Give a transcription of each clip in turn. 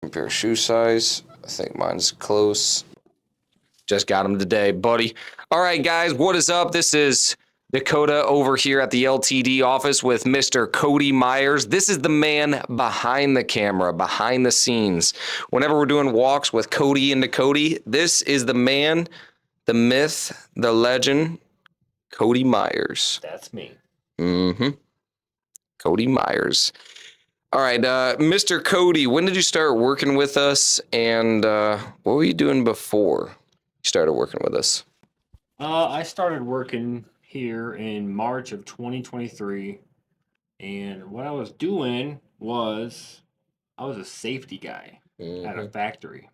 Compare shoe size. I think mine's close. Just got him today, buddy. All right, guys, what is up? This is Dakota over here at the LTD office with Mr. Cody Myers. This is the man behind the camera, behind the scenes. Whenever we're doing walks with Cody and Cody, this is the man, the myth, the legend, Cody Myers. That's me. Cody Myers. All right, Mr. Cody, when did you start working with us, and what were you doing before you started working with us? I started working here in March of 2023, and what I was doing was I was a safety guy at a factory.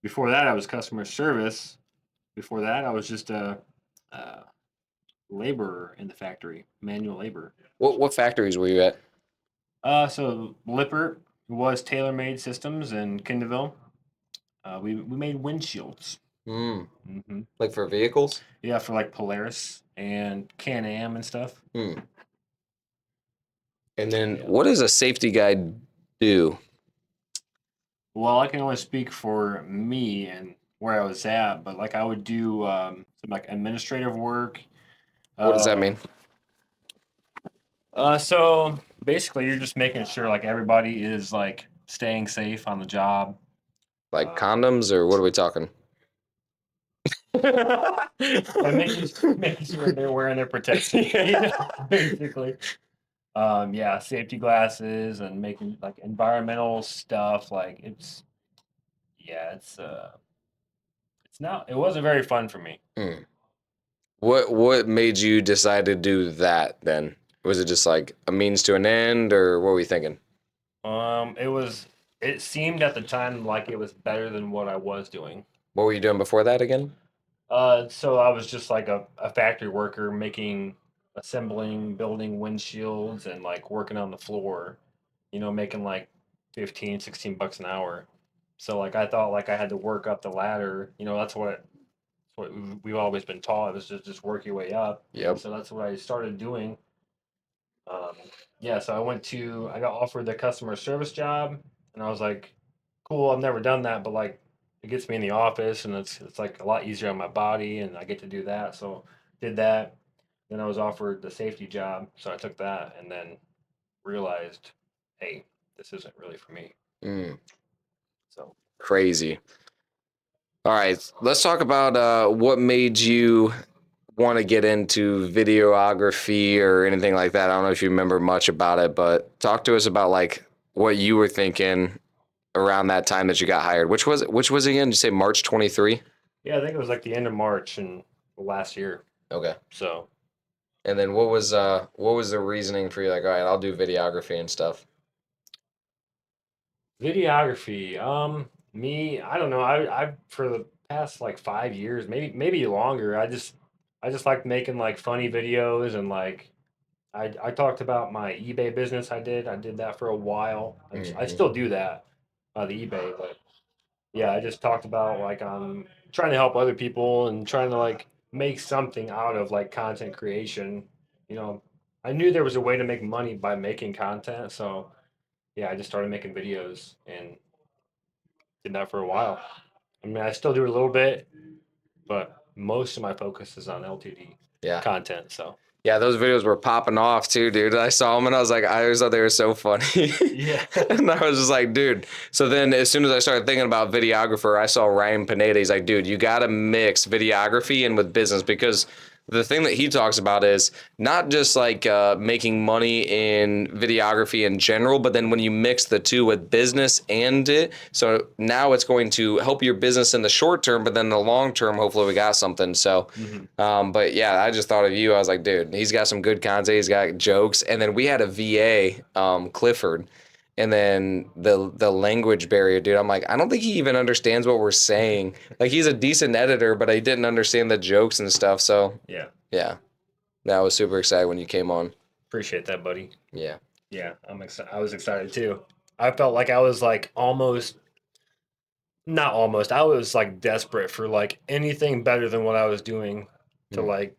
Before that, I was customer service. Before that, I was just a laborer in the factory, manual labor. What factories were you at? So Lippert was tailor-made systems in Kindeville. We made windshields. Like for vehicles? Yeah, for like Polaris and Can-Am and stuff. And then what does a safety guy do? Well, I can only speak for me and where I was at, but like I would do some like administrative work. What does that mean? So basically, you're just making sure like everybody is like staying safe on the job. Like condoms, or what are we talking? And making sure they're wearing their protection, basically. Yeah, safety glasses and making like environmental stuff. Like it's it wasn't very fun for me. What made you decide to do that then? Was it just like a means to an end, or what were you thinking? It seemed at the time like it was better than what I was doing. What were you doing before that again? So I was just like a factory worker assembling, building windshields and like working on the floor, making like 15, 16 bucks an hour. So like I thought like I had to work up the ladder. That's what we've always been taught. It was just work your way up. Yep. So that's what I started doing. Um, yeah, so I got offered the customer service job, and I was like, cool, I've never done that, but like, it gets me in the office, and it's like a lot easier on my body, and I get to do that. So did that. Then I was offered the safety job, so I took that, and then realized, hey, this isn't really for me. So Crazy. All right, let's talk about what made you want to get into videography or anything like that. I don't know if you remember much about it, but talk to us about like what you were thinking around that time that you got hired. Which was it? Which was it again? Did you say March 23? yeah, I think it was like the end of March and last year. Okay. So And then what was the reasoning for you like, all right, I'll do videography and stuff? videography, I don't know. I for the past like 5 years, maybe longer. I just liked making like funny videos and like I talked about my eBay business. I did that for a while. I still do that, the eBay, but yeah, I just talked about like I'm trying to help other people and trying to like make something out of like content creation. You know, I knew there was a way to make money by making content, so yeah, I just started making videos and did that for a while. I mean, I still do it a little bit, but most of my focus is on LTD Yeah. content. So Yeah, those videos were popping off too, dude. I saw them and I was like, I always thought they were so funny. yeah, And I was just like, dude. So then as soon as I started thinking about videographer, I saw Ryan Pineda. He's like, dude, you got to mix videography in with business, because the thing that he talks about is not just like making money in videography in general, but then when you mix the two with business and it, so now it's going to help your business in the short term, but then in the long term, hopefully we got something. So, but yeah, I just thought of you. I was like, dude, he's got some good content. He's got jokes. And then we had a VA, Clifford. And then the language barrier, dude, I'm like, I don't think he even understands what we're saying. Like, he's a decent editor, but he didn't understand the jokes and stuff. So, yeah. That was super excited when you came on. appreciate that, buddy. Yeah. Yeah, I was excited too. I felt like I was like not almost. I was like desperate for like anything better than what I was doing to like,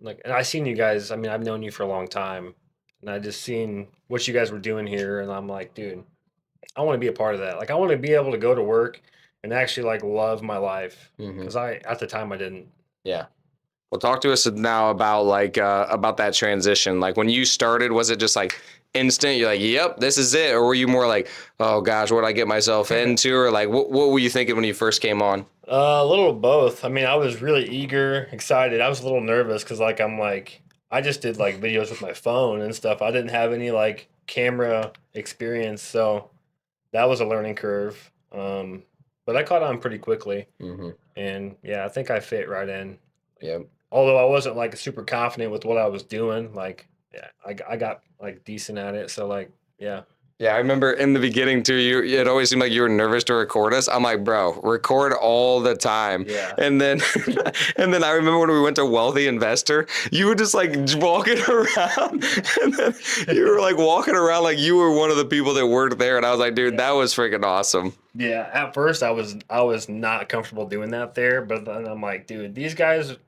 like, and I seen you guys. I mean, I've known you for a long time, and I just seen what you guys were doing here, and I'm like, dude, I want to be a part of that. Like I want to be able to go to work and actually like love my life Hmm. because I at the time I didn't. Yeah. Well, talk to us now about about that transition. Like when you started, was it just like instant? You're like, "Yep, this is it," or were you more like, "Oh gosh, what did I get myself into?" Or like, what were you thinking when you first came on? A little of both. I mean, I was really eager, excited. I was a little nervous because I just did like videos with my phone and stuff. I didn't have any like camera experience, so that was a learning curve. But I caught on pretty quickly, Hmm. and yeah, I think I fit right in. Yep. Although I wasn't like super confident with what I was doing, like yeah, I got like decent at it. So like yeah, Yeah, I remember in the beginning too. It always seemed like you were nervous to record us. I'm like, bro, record all the time. yeah, And then, and then I remember when we went to Wealthy Investor, you were just like walking around, and then you were like walking around like you were one of the people that worked there. And I was like, dude, yeah. that was freaking awesome. Yeah, at first I was not comfortable doing that there, but then I'm like, dude, these guys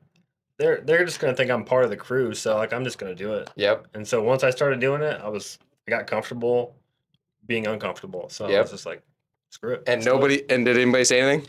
they're just gonna think I'm part of the crew, so like I'm just gonna do it. Yep. And so once I started doing it, I got comfortable being uncomfortable. So I was Yep. just like, screw it, And let's do it. did anybody say anything?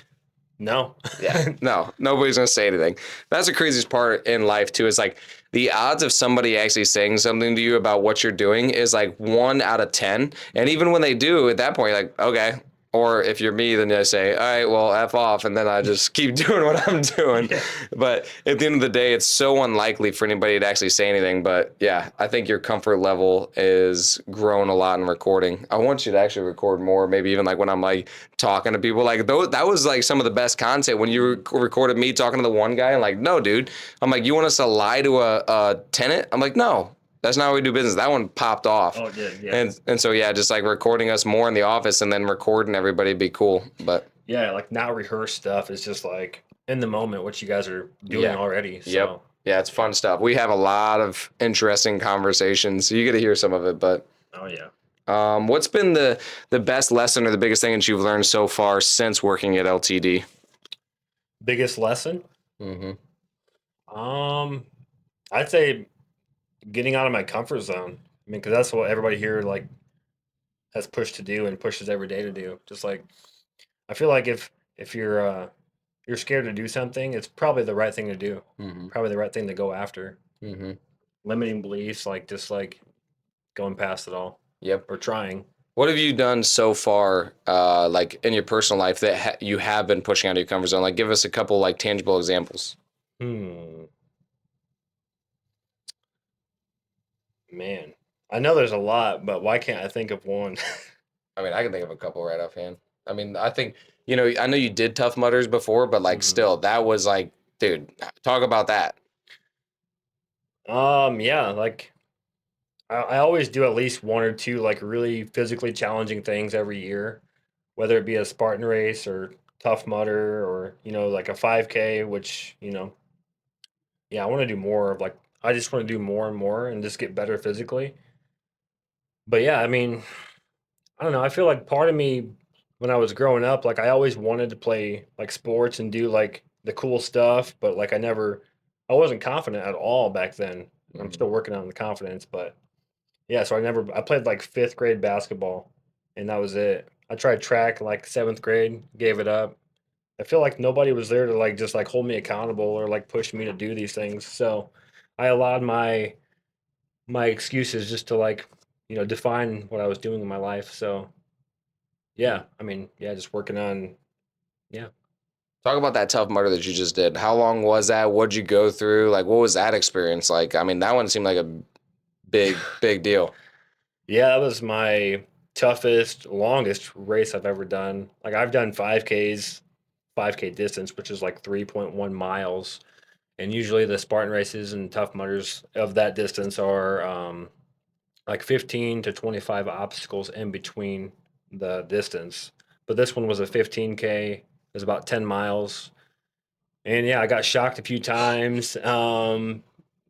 No. Yeah, no, nobody's gonna say anything. That's the craziest part in life too. Is like the odds of somebody actually saying something to you about what you're doing is like 1 out of 10. And even when they do, at that point, you're like, okay. Or if you're me, then you say, all right, well, F off, and then I just keep doing what I'm doing. Yeah. But at the end of the day, it's so unlikely for anybody to actually say anything. But yeah, I think your comfort level is grown a lot in recording. I want you to actually record more, maybe even like when I'm like talking to people. Like those, that was like some of the best content when you recorded me talking to the one guy. And like, no, dude, I'm like, you want us to lie to a tenant? I'm like, no, that's not how we do business. That one popped off. Oh, it did, yeah. And so yeah, just like recording us more in the office and then recording everybody would be cool. But Yeah, like now rehearsed stuff is just like in the moment what you guys are doing yeah, already. yep, So yeah, it's yeah. fun stuff. We have a lot of interesting conversations. So you get to hear some of it. But Oh yeah. what's been the best lesson or the biggest thing that you've learned so far since working at LTD? Biggest lesson? Mm-hmm. Um, I'd say getting out of my comfort zone. I mean, because that's what everybody here like has pushed to do and pushes every day to do. Just like I feel like if you're scared to do something, it's probably the right thing to do. Mm-hmm. Probably the right thing to go after. Mm-hmm. Limiting beliefs, like just like going past it all Yep. or trying. What have you done so far, like in your personal life that you have been pushing out of your comfort zone? Like, give us a couple like tangible examples. Hmm, man. I know there's a lot, but why can't I think of one? I mean, I can think of a couple right offhand. I mean, I think, you know, I know you did Tough Mudders before, but like Mhm. still, that was like, dude, talk about that. Yeah, like I always do at least one or two like really physically challenging things every year, whether it be a Spartan race or Tough Mudder or like a 5K, which yeah, I want to do more of like I just want to do more and more and just get better physically. But yeah, I mean, I don't know. I feel like part of me when I was growing up, like I always wanted to play like sports and do like the cool stuff, but like I wasn't confident at all back then. I'm Hmm. still working on the confidence, but yeah, so I played like fifth grade basketball and that was it. I tried track like seventh grade, gave it up. I feel like nobody was there to like just like hold me accountable or like push me to do these things. So I allowed my excuses just to like, define what I was doing in my life. So yeah, I mean, yeah, just working on yeah. Talk about that Tough Mudder that you just did. How long was that? What'd you go through? Like, what was that experience like? I mean, that one seemed like a big deal. Yeah, that was my toughest, longest race I've ever done. Like I've done 5Ks, 5K distance, which is like 3.1 miles. And usually the Spartan races and Tough Mudders of that distance are like 15 to 25 obstacles in between the distance. But this one was a 15K. It was about 10 miles. And yeah, I got shocked a few times.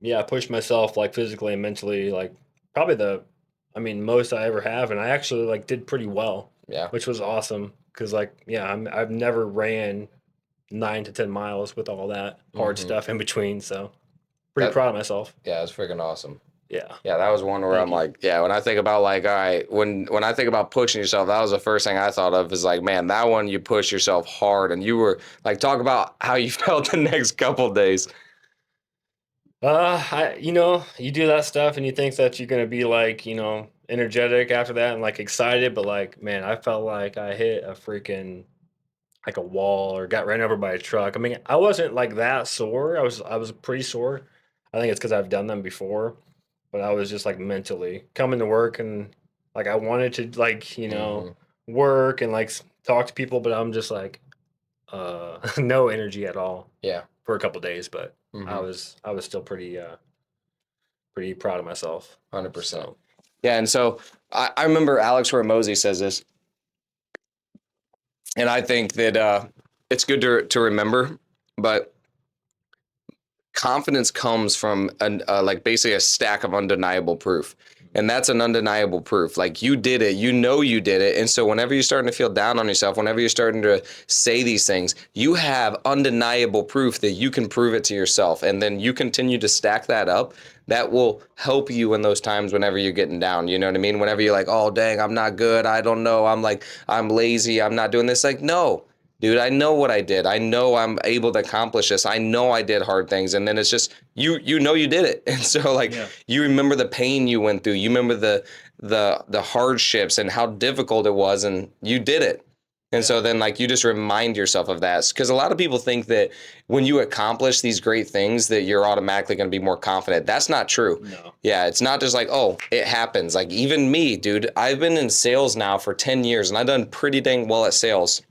Yeah, I pushed myself like physically and mentally, like probably I mean, most I ever have. And I actually like did pretty well, Yeah. which was awesome. Cause like, yeah, I've never ran 9 to 10 miles with all that hard Hmm. stuff in between. So pretty That proud of myself. yeah, it's freaking awesome. Yeah. Yeah, that was one where Thank I'm you. like, yeah, when I think about like, all right, when I think about pushing yourself, that was the first thing I thought of is like, man, that one you push yourself hard and you were like, talk about how you felt the next couple days. You do that stuff and you think that you're gonna be like, energetic after that and like excited, but like, man, I felt like I hit a freaking like a wall or got ran over by a truck. I mean, I wasn't like that sore. I was pretty sore. I think it's because I've done them before, but I was just like mentally coming to work and like I wanted to like, Hmm. work and like talk to people, but I'm just like no energy at all Yeah. for a couple days, but I Hmm. was I was still pretty proud of myself. 100%. So, Yeah. And so I remember Alex Hormozy says this, and I think that it's good to remember, but confidence comes from like basically a stack of undeniable proof. And that's an undeniable proof. Like you did it, you did it. And so whenever you're starting to feel down on yourself, whenever you're starting to say these things, you have undeniable proof that you can prove it to yourself. And then you continue to stack that up. That will help you in those times whenever you're getting down. You know what I mean? Whenever you're like, oh, dang, I'm not good. I don't know. I'm lazy. I'm not doing this. Like, no, dude, I know what I did. I know I'm able to accomplish this. I know I did hard things. And then it's just you know you did it. And so like yeah. you remember the pain you went through. You remember the hardships and how difficult it was and you did it. And Yeah. so then like you just remind yourself of that. Because a lot of people think that when you accomplish these great things that you're automatically going to be more confident. That's not true. No. Yeah, it's not just like, oh, it happens. Like even me, dude, I've been in sales now for 10 years and I've done pretty dang well at sales.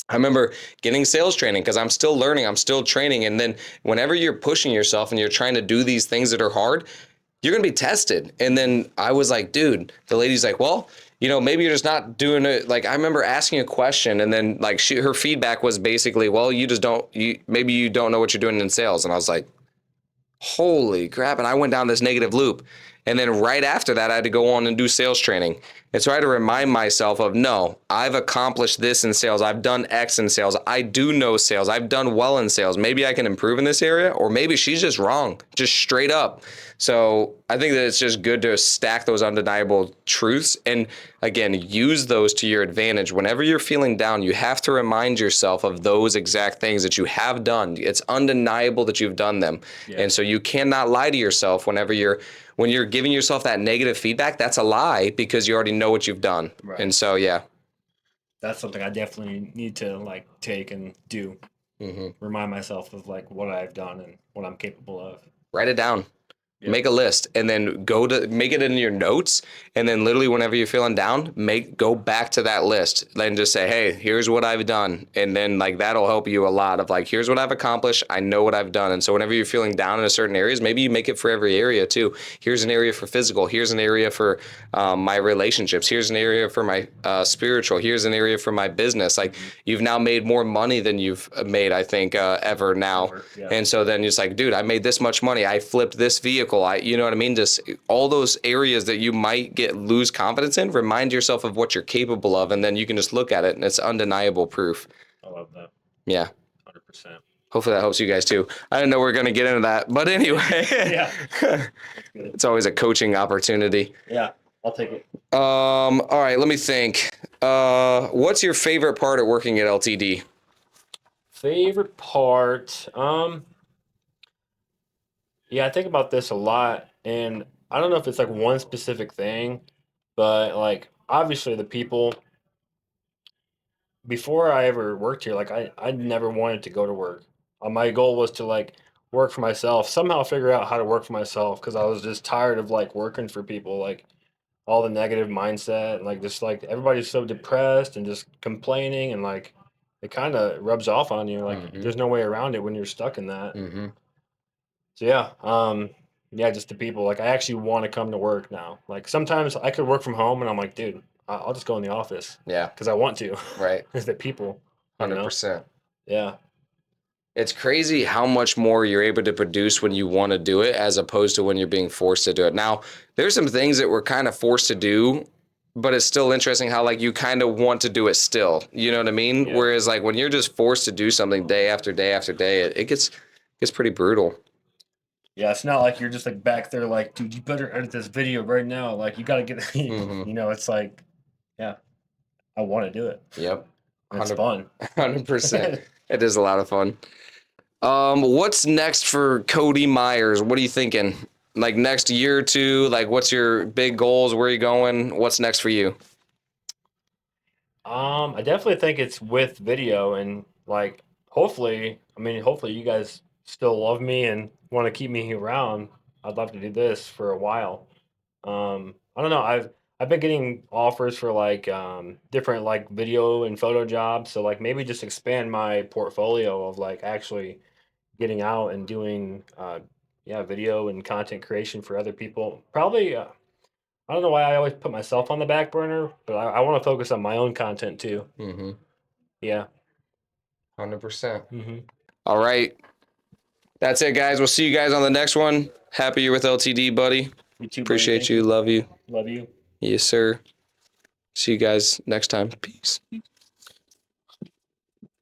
I remember getting sales training because I'm still learning, I'm still training. And then whenever you're pushing yourself and you're trying to do these things that are hard, you're going to be tested. And then I was like, dude, the lady's like, well, maybe you're just not doing it. Like, I remember asking a question and then like her feedback was basically, well, maybe you don't know what you're doing in sales. And I was like, holy crap. And I went down this negative loop. And then right after that, I had to go on and do sales training. And so I had to remind myself of, no, I've accomplished this in sales. I've done X in sales. I do know sales. I've done well in sales. Maybe I can improve in this area, or maybe she's just wrong, just straight up. So I think that it's just good to stack those undeniable truths and again, use those to your advantage. Whenever you're feeling down, you have to remind yourself of those exact things that you have done. It's undeniable that you've done them. Yeah. And so you cannot lie to yourself when you're giving yourself that negative feedback. That's a lie because you already know what you've done. Right. And so, yeah. That's something I definitely need to like take and do. Hmm. Remind myself of like what I've done and what I'm capable of. Write it down. Yep. Make a list and then make it in your notes. And then literally whenever you're feeling down, go back to that list and just say, hey, here's what I've done. And then like, that'll help you a lot of like, here's what I've accomplished. I know what I've done. And so whenever you're feeling down in a certain areas, maybe you make it for every area too. Here's an area for physical. Here's an area for my relationships. Here's an area for my spiritual. Here's an area for my business. Like you've now made more money than you've made, I think, ever now. Yeah. And so then it's like, dude, I made this much money. I flipped this vehicle. You know what I mean? Just all those areas that you might lose confidence in, remind yourself of what you're capable of. And then you can just look at it and it's undeniable proof. I love that. Yeah. 100%. Hopefully that helps you guys too. I didn't know we are going to get into that, but anyway, Yeah. That's good. it's always a coaching opportunity. Yeah. I'll take it. All right, let me think. What's your favorite part of working at LTD? Favorite part. Yeah, I think about this a lot, and I don't know if it's like one specific thing, but like obviously the people before I ever worked here, like I never wanted to go to work. My goal was to like work for myself, somehow figure out how to work for myself because I was just tired of like working for people, like all the negative mindset and like just like everybody's so depressed and just complaining and like it kind of rubs off on you. Like Mm-hmm. there's no way around it when you're stuck in that. Mm-hmm. So yeah, just the people. Like I actually want to come to work now. Like sometimes I could work from home and I'm like, dude, I'll just go in the office Yeah. because I want to. Right. It's the people, you know. 100%. Yeah. It's crazy how much more you're able to produce when you want to do it as opposed to when you're being forced to do it. Now, there's some things that we're kind of forced to do, but it's still interesting how like you kind of want to do it still. You know what I mean? Yeah. Whereas like when you're just forced to do something day after day after day, it gets pretty brutal. Yeah, it's not like you're just like back there like, dude, you better edit this video right now. Like you gotta get Hmm. you know, it's like, yeah, I want to do it. Yep. And it's 100, fun. 100%. It is a lot of fun. What's next for Cody Myers? What are you thinking? Like next year or two? Like what's your big goals? Where are you going? What's next for you? I definitely think it's with video and like hopefully, I mean, hopefully you guys still love me and want to keep me around. I'd love to do this for a while. I don't know. I've been getting offers for like different like video and photo jobs. So like maybe just expand my portfolio of like actually getting out and doing yeah, video and content creation for other people. Probably I don't know why I always put myself on the back burner, but I want to focus on my own content too. Mm-hmm. Yeah. 100%. Hmm. All right. That's it, guys. We'll see you guys on the next one. Happy you're with LTD, buddy. You too, buddy. Appreciate Thank you. you. Love you. Love you. Yes, sir. See you guys next time. Peace. Good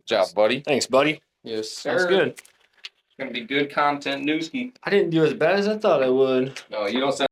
job, buddy. Thanks, buddy. Yes, Sounds sir. good. It's gonna be good content, Newski. I didn't do as bad as I thought I would. No, you don't sound